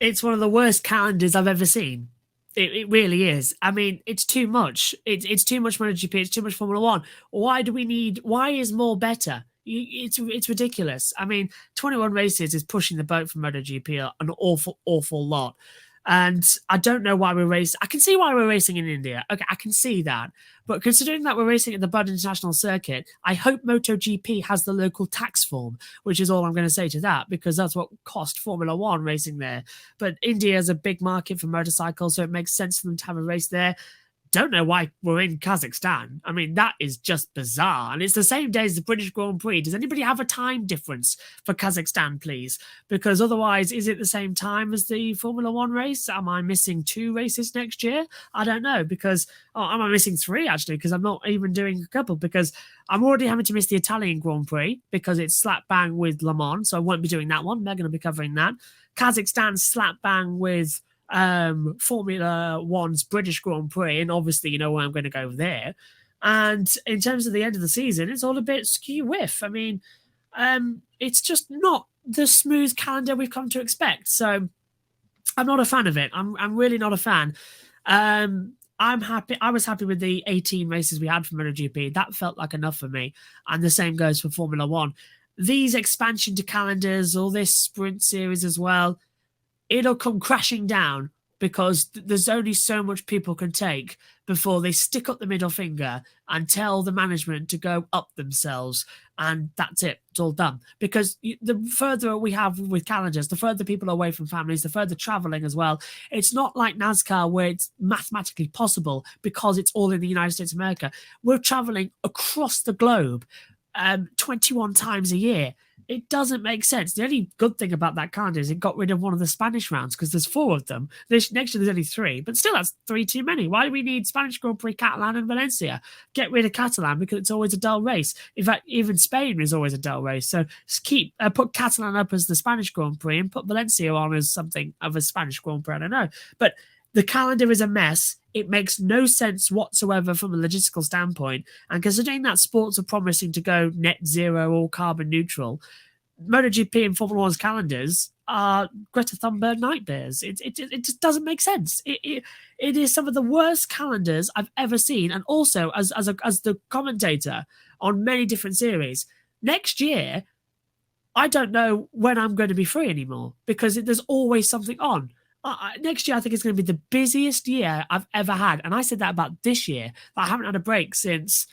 It's one of the worst calendars I've ever seen. It really is. I mean, it's too much. It's too much MotoGP. It's too much Formula One. Why do we need? Why is more better? It's ridiculous. I mean, 21 races is pushing the boat for MotoGP an awful lot. And I don't know why we're racing. I can see why we're racing in India. Okay, I can see that. But considering that we're racing at the Bud International Circuit, I hope MotoGP has the local tax form, which is all I'm going to say to that, because that's what cost Formula One racing there. But India is a big market for motorcycles, so it makes sense for them to have a race there. Don't know why we're in Kazakhstan. I mean, that is just bizarre. And it's the same day as the British Grand Prix. Does anybody have a time difference for Kazakhstan, please? Because otherwise, is it the same time as the Formula One race? Am I missing 2 races next year? I don't know, because am I missing 3 actually? Because I'm not even doing a couple, because I'm already having to miss the Italian Grand Prix because it's slap bang with Le Mans. So I won't be doing that one. They're going to be covering that. Kazakhstan slap bang with Formula One's British Grand Prix, and obviously you know where I'm going to go there. And in terms of the end of the season, it's all a bit skew whiff. I mean, it's just not the smooth calendar we've come to expect. So I'm not a fan of it. I'm really not a fan. I'm happy. I was happy with the 18 races we had for MotoGP. That felt like enough for me. And the same goes for Formula One. These expansion to calendars, all this sprint series as well, it'll come crashing down because there's only so much people can take before they stick up the middle finger and tell the management to go up themselves. And that's it. It's all done. Because the further we have with calendars, the further people are away from families, the further traveling as well. It's not like NASCAR where it's mathematically possible because it's all in the United States of America. We're traveling across the globe 21 times a year. It doesn't make sense. The only good thing about that calendar is it got rid of one of the Spanish rounds because there's 4 of them. Next year there's only 3, but still that's 3 too many. Why do we need Spanish Grand Prix, Catalan and Valencia? Get rid of Catalan because it's always a dull race. In fact, even Spain is always a dull race. So just put Catalan up as the Spanish Grand Prix and put Valencia on as something of a Spanish Grand Prix. I don't know. But the calendar is a mess. It makes no sense whatsoever from a logistical standpoint. And considering that sports are promising to go net zero or carbon neutral, MotoGP and Formula One's calendars are Greta Thunberg nightmares. It just doesn't make sense. It is some of the worst calendars I've ever seen. And also, as the commentator on many different series, next year, I don't know when I'm going to be free anymore because there's always something on. Next year, I think it's going to be the busiest year I've ever had. And I said that about this year. I haven't had a break since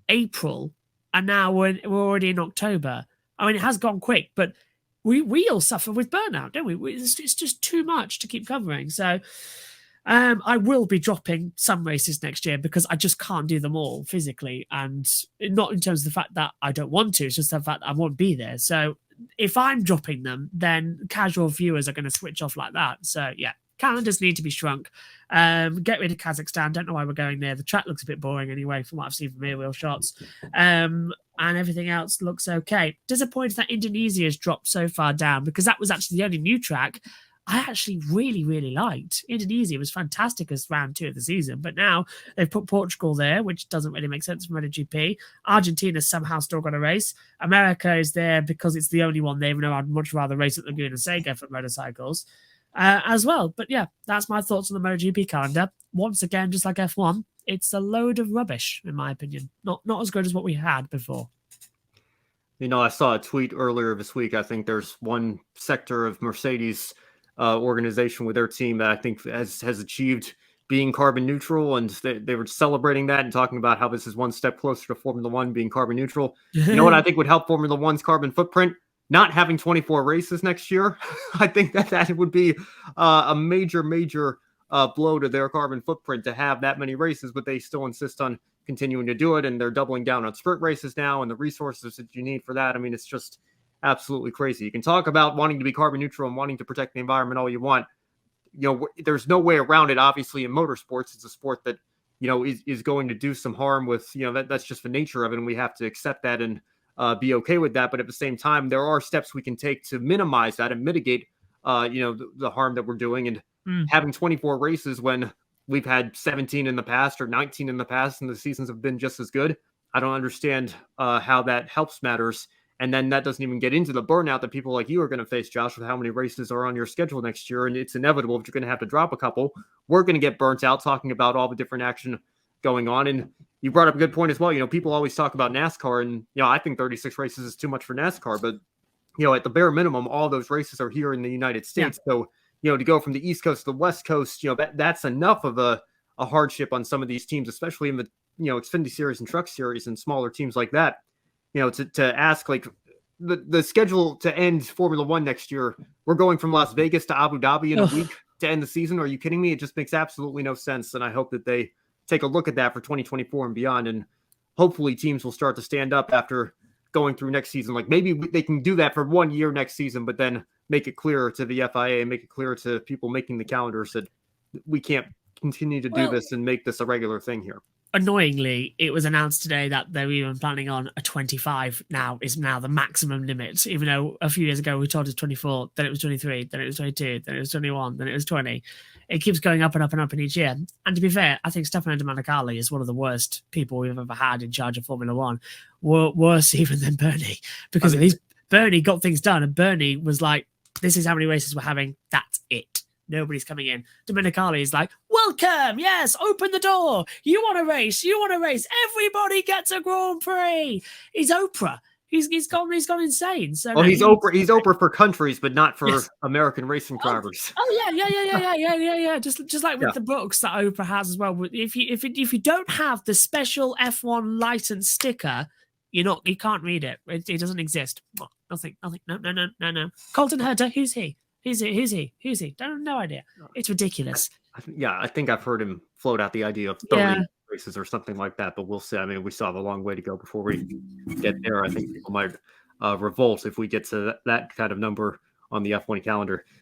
April. And now we're already in October. I mean, it has gone quick, but we all suffer with burnout, don't we? It's just too much to keep covering. So I will be dropping some races next year because I just can't do them all physically. And not in terms of the fact that I don't want to. It's just the fact that I won't be there. So if I'm dropping them, then casual viewers are going to switch off like that. So yeah, calendars need to be shrunk. Get rid of Kazakhstan. Don't know why we're going there. The track looks a bit boring anyway from what I've seen from rear wheel shots. And everything else looks okay. Disappointed that Indonesia has dropped so far down because that was actually the only new track I actually really, really liked. Indonesia was fantastic as round 2 of the season, but now they've put Portugal there, which doesn't really make sense for MotoGP. Argentina's somehow still got a race. America is there because it's the only one there, even though I'd much rather race at Laguna Seca for motorcycles as well. But yeah, that's my thoughts on the MotoGP calendar. Once again, just like F1, it's a load of rubbish, in my opinion. Not as good as what we had before. You know, I saw a tweet earlier this week. I think there's one sector of Mercedes organization with their team that I think has achieved being carbon neutral, and they were celebrating that and talking about how this is one step closer to Formula One being carbon neutral. You know what I think would help Formula One's carbon footprint? Not having 24 races next year. I think that would be a major blow to their carbon footprint to have that many races, but they still insist on continuing to do it, and they're doubling down on sprint races now and the resources that you need for that. I mean, it's just absolutely crazy. You can talk about wanting to be carbon neutral and wanting to protect the environment all you want. You know, there's no way around it. Obviously, in motorsports, it's a sport that, you know, is going to do some harm with, you know, that's just the nature of it, and we have to accept that and be okay with that. But at the same time, there are steps we can take to minimize that and mitigate, you know, the harm that we're doing. And having 24 races when we've had 17 in the past or 19 in the past, and the seasons have been just as good, I don't understand how that helps matters. And then that doesn't even get into the burnout that people like you are going to face, Josh, with how many races are on your schedule next year. And it's inevitable if you're going to have to drop a couple. We're going to get burnt out talking about all the different action going on. And you brought up a good point as well. You know, people always talk about NASCAR, and, you know, I think 36 races is too much for NASCAR. But, you know, at the bare minimum, all those races are here in the United States. Yeah. So, you know, to go from the East Coast to the West Coast, you know, that's enough of a hardship on some of these teams, especially in the, you know, Xfinity Series and Truck Series and smaller teams like that. You know, to ask, like, the schedule to end Formula One next year, we're going from Las Vegas to Abu Dhabi in a week to end the season. Are you kidding me? It just makes absolutely no sense. And I hope that they take a look at that for 2024 and beyond. And hopefully teams will start to stand up after going through next season. Like, maybe they can do that for 1 year next season, but then make it clearer to the FIA, make it clearer to people making the calendars that we can't continue to do this and make this a regular thing here. Annoyingly, it was announced today that they're even planning on a 25 is now the maximum limit, even though a few years ago we told it 24, then it was 23, then it was 22, then it was 21, then it was 20. It keeps going up and up and up in each year. And to be fair, I think Stefano Domenicali is one of the worst people we've ever had in charge of Formula One. Worse even than Bernie, because at least Bernie got things done, and Bernie was like, this is how many races we're having, that's it. Nobody's coming in. Domenicali is like, welcome, yes, open the door. You want to race, everybody gets a Grand Prix. He's Oprah. He's gone insane. So he's Oprah for countries, but not for American racing drivers. Yeah. Just like with the books that Oprah has as well. If you don't have the special F1 license sticker, you can't read it. It doesn't exist. Nothing. No. Colton Herta, who's he? Who's he? No idea. It's ridiculous. I think I've heard him float out the idea of 30 races or something like that, but we'll see. I mean, we still have a long way to go before we get there. I think people might revolt if we get to that kind of number on the F1 calendar.